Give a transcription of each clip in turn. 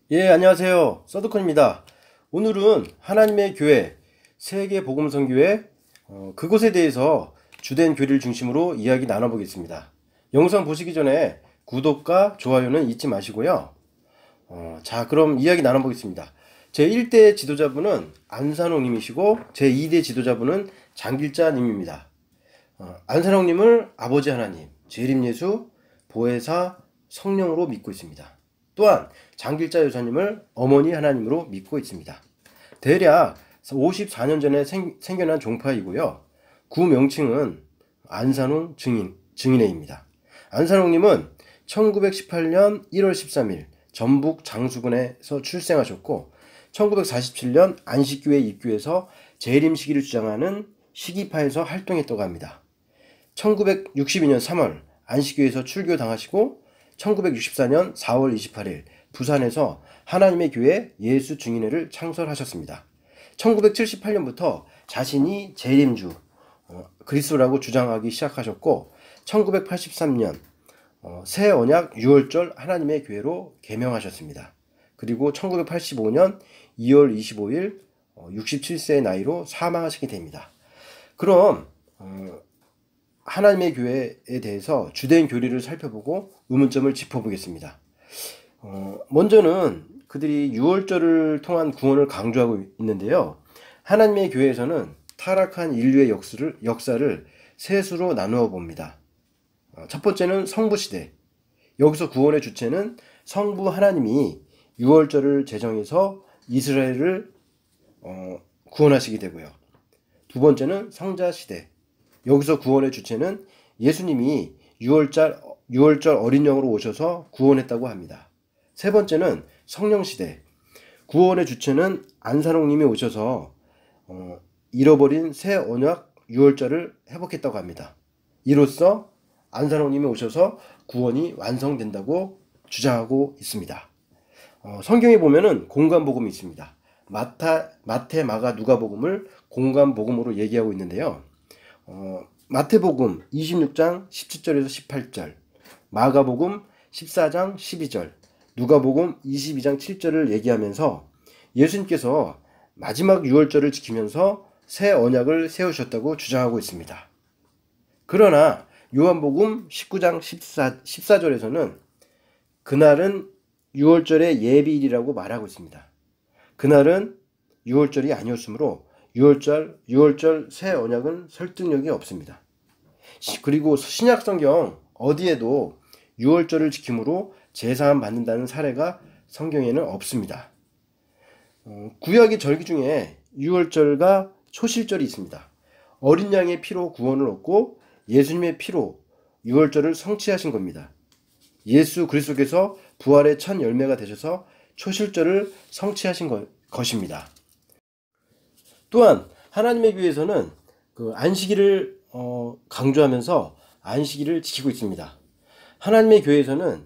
예, 안녕하세요. 서드콘입니다. 오늘은 하나님의 교회, 세계복음선교회, 그곳에 대해서 주된 교리를 중심으로 이야기 나눠보겠습니다. 영상 보시기 전에 구독과 좋아요는 잊지 마시고요. 자, 그럼 이야기 나눠보겠습니다. 제1대 지도자분은 안산홍님이시고 제2대 지도자분은 장길자님입니다. 안산홍님을 아버지 하나님, 재림예수, 보혜사, 성령으로 믿고 있습니다. 또한 장길자 여사님을 어머니 하나님으로 믿고 있습니다. 대략 54년 전에 생겨난 종파이고요. 구 명칭은 안산홍 증인회입니다. 안산홍님은 1918년 1월 13일 전북 장수군에서 출생하셨고 1947년 안식교에 입교해서 재림 시기를 주장하는 시기파에서 활동했다고 합니다. 1962년 3월 안식교에서 출교당하시고 1964년 4월 28일 부산에서 하나님의 교회 예수 증인회를 창설하셨습니다. 1978년부터 자신이 재림주 그리스도라고 주장하기 시작하셨고 1983년 새 언약 6월절 하나님의 교회로 개명하셨습니다. 그리고 1985년 2월 25일 67세의 나이로 사망하시게 됩니다. 그럼 하나님의 교회에 대해서 주된 교리를 살펴보고 의문점을 짚어보겠습니다. 먼저는 그들이 유월절을 통한 구원을 강조하고 있는데요. 하나님의 교회에서는 타락한 인류의 역사를 세 수로 나누어 봅니다. 첫 번째는 성부시대. 여기서 구원의 주체는 성부 하나님이 유월절을 제정해서 이스라엘을 구원하시게 되고요. 두 번째는 성자시대. 여기서 구원의 주체는 예수님이 6월절 어린 영으로 오셔서 구원했다고 합니다. 세 번째는 성령시대. 구원의 주체는 안산홍님이 오셔서 잃어버린 새 언약 6월절을 회복했다고 합니다. 이로써 안산홍님이 오셔서 구원이 완성된다고 주장하고 있습니다. 성경에 보면은 공관복음이 있습니다. 마태, 마가, 누가복음을 공관복음으로 얘기하고 있는데요. 마태복음 26장 17절에서 18절, 마가복음 14장 12절, 누가복음 22장 7절을 얘기하면서 예수님께서 마지막 유월절을 지키면서 새 언약을 세우셨다고 주장하고 있습니다. 그러나 요한복음 19장 14절에서는 그날은 유월절의 예비일이라고 말하고 있습니다. 그날은 유월절이 아니었으므로 6월절 새 언약은 설득력이 없습니다. 그리고 신약성경 어디에도 6월절을 지킴으로 제사함 받는다는 사례가 성경에는 없습니다. 구약의 절기 중에 6월절과 초실절이 있습니다. 어린 양의 피로 구원을 얻고 예수님의 피로 6월절을 성취하신 겁니다. 예수 그리스도께서 부활의 첫 열매가 되셔서 초실절을 성취하신 것입니다. 또한 하나님의 교회에서는 그 안식일을 강조하면서 안식일을 지키고 있습니다. 하나님의 교회에서는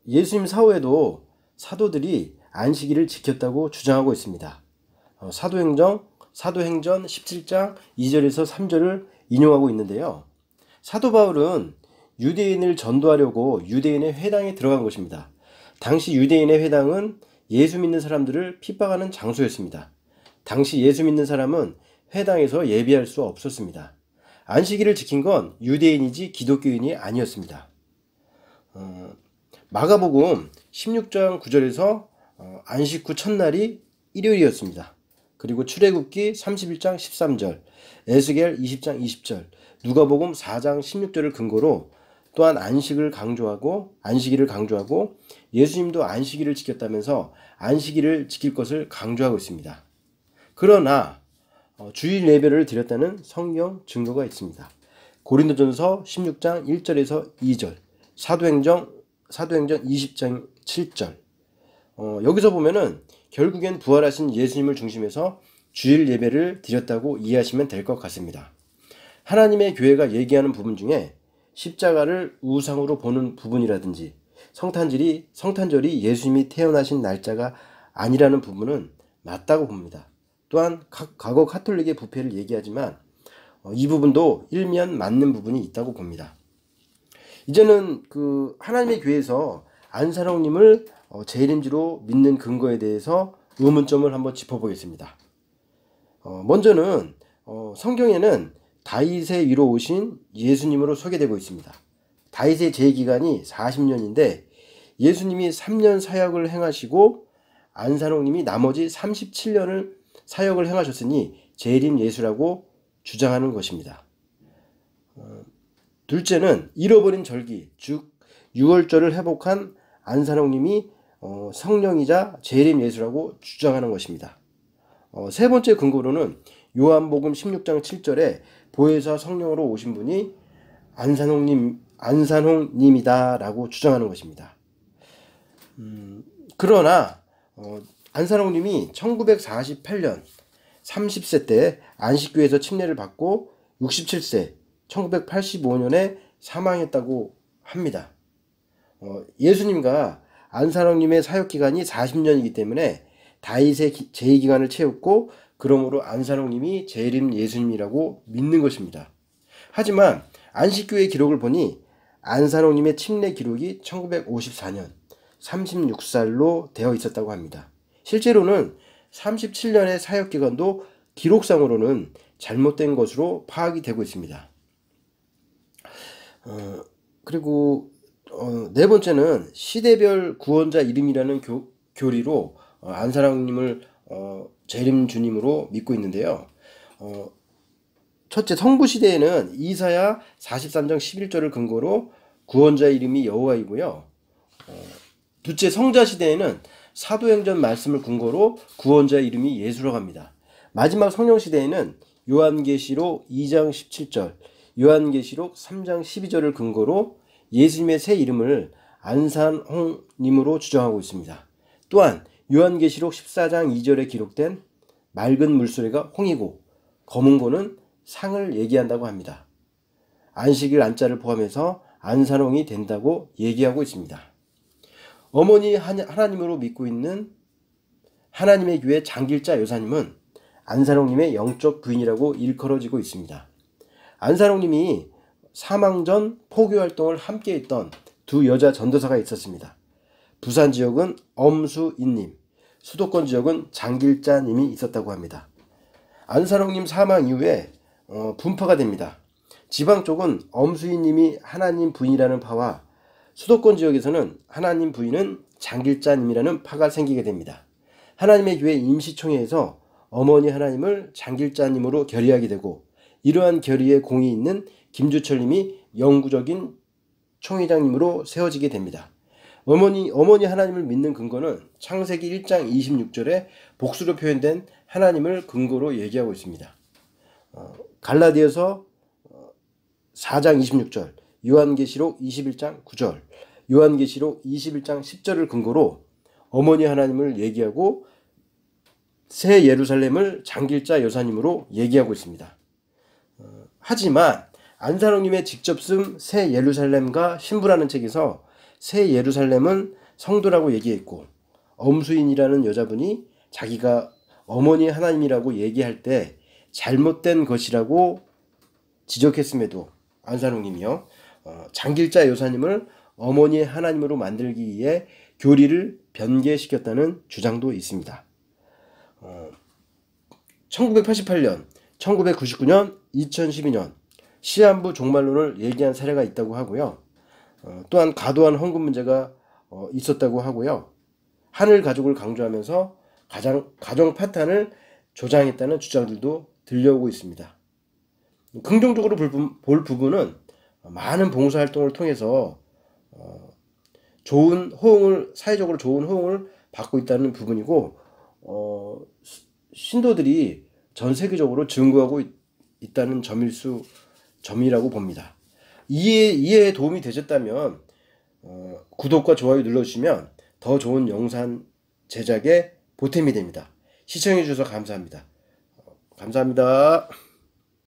예수님 사후에도 사도들이 안식일을 지켰다고 주장하고 있습니다. 사도행전 17장 2절에서 3절을 인용하고 있는데요. 사도 바울은 유대인을 전도하려고 유대인의 회당에 들어간 것입니다. 당시 유대인의 회당은 예수 믿는 사람들을 핍박하는 장소였습니다. 당시 예수 믿는 사람은 회당에서 예배할 수 없었습니다. 안식일을 지킨 건 유대인이지 기독교인이 아니었습니다. 마가복음 16장 9절에서 안식 후 첫날이 일요일이었습니다. 그리고 출애굽기 31장 13절, 에스겔 20장 20절, 누가복음 4장 16절을 근거로 또한 안식일을 강조하고 예수님도 안식일을 지켰다면서 안식일을 지킬 것을 강조하고 있습니다. 그러나 주일 예배를 드렸다는 성경 증거가 있습니다. 고린도전서 16장 1절에서 2절, 사도행전 20장 7절. 여기서 보면은 결국엔 부활하신 예수님을 중심해서 주일 예배를 드렸다고 이해하시면 될 것 같습니다. 하나님의 교회가 얘기하는 부분 중에 십자가를 우상으로 보는 부분이라든지 성탄절이 예수님이 태어나신 날짜가 아니라는 부분은 맞다고 봅니다. 또한 과거 카톨릭의 부패를 얘기하지만 이 부분도 일면 맞는 부분이 있다고 봅니다. 이제는 그 하나님의 교회에서 안산홍님을 재림주로 믿는 근거에 대해서 의문점을 한번 짚어보겠습니다. 먼저는 성경에는 다윗의 위로 오신 예수님으로 소개되고 있습니다. 다윗의 재기간이 40년인데 예수님이 3년 사역을 행하시고 안산홍님이 나머지 37년을 사역을 행하셨으니 재림 예수라고 주장하는 것입니다. 둘째는 잃어버린 절기, 즉 유월절을 회복한 안산홍님이 성령이자 재림 예수라고 주장하는 것입니다. 세 번째 근거로는 요한복음 16장 7절에 보혜사 성령으로 오신 분이 안산홍님이다 라고 주장하는 것입니다. 그러나 안산홍님이 1948년 30세 때 안식교에서 침례를 받고 67세 1985년에 사망했다고 합니다. 예수님과 안산홍님의 사역기간이 40년이기 때문에 다윗의 재기간을 채웠고 그러므로 안산홍님이 재림 예수님이라고 믿는 것입니다. 하지만 안식교의 기록을 보니 안산홍님의 침례 기록이 1954년 36살로 되어 있었다고 합니다. 실제로는 37년의 사역기간도 기록상으로는 잘못된 것으로 파악이 되고 있습니다. 그리고 네 번째는 시대별 구원자 이름이라는 교리로 안산홍님을 재림 주님으로 믿고 있는데요. 첫째, 성부시대에는 이사야 43장 11절을 근거로 구원자 이름이 여호와이고요. 둘째, 성자시대에는 사도행전 말씀을 근거로 구원자 이름이 예수라고 합니다. 마지막 성령시대에는 요한계시록 2장 17절, 요한계시록 3장 12절을 근거로 예수님의 새 이름을 안산홍님으로 주장하고 있습니다. 또한 요한계시록 14장 2절에 기록된 맑은 물소리가 홍이고 검은 고는 상을 얘기한다고 합니다. 안식일 안자를 포함해서 안산홍이 된다고 얘기하고 있습니다. 어머니 하나님으로 믿고 있는 하나님의 교회 장길자 여사님은 안산홍님의 영적 부인이라고 일컬어지고 있습니다. 안산홍님이 사망 전 포교활동을 함께 했던 두 여자 전도사가 있었습니다. 부산 지역은 엄수인님, 수도권 지역은 장길자님이 있었다고 합니다. 안산홍님 사망 이후에 분파가 됩니다. 지방 쪽은 엄수인님이 하나님 부인이라는 파와 수도권 지역에서는 하나님 부인은 장길자님이라는 파가 생기게 됩니다. 하나님의 교회 임시총회에서 어머니 하나님을 장길자님으로 결의하게 되고 이러한 결의에 공이 있는 김주철님이 영구적인 총회장님으로 세워지게 됩니다. 어머니 하나님을 믿는 근거는 창세기 1장 26절에 복수로 표현된 하나님을 근거로 얘기하고 있습니다. 갈라디아서 4장 26절, 요한계시록 21장 9절, 요한계시록 21장 10절을 근거로 어머니 하나님을 얘기하고 새 예루살렘을 장길자 여사님으로 얘기하고 있습니다. 하지만 안산홍님의 직접 쓴 새 예루살렘과 신부라는 책에서 새 예루살렘은 성도라고 얘기했고 엄수인이라는 여자분이 자기가 어머니 하나님이라고 얘기할 때 잘못된 것이라고 지적했음에도 안산홍님이요 장길자 여사님을 어머니 하나님으로 만들기 위해 교리를 변개시켰다는 주장도 있습니다. 1988년, 1999년, 2012년 시한부 종말론을 얘기한 사례가 있다고 하고요. 또한 과도한 헌금 문제가 있었다고 하고요. 하늘 가족을 강조하면서 가정 파탄을 조장했다는 주장들도 들려오고 있습니다. 긍정적으로 볼 부분은 많은 봉사활동을 통해서 사회적으로 좋은 호응을 받고 있다는 부분이고 신도들이 전 세계적으로 증거하고 있다는 점이라고 봅니다. 이해에 도움이 되셨다면 구독과 좋아요 눌러주시면 더 좋은 영상 제작에 보탬이 됩니다. 시청해 주셔서 감사합니다. 감사합니다.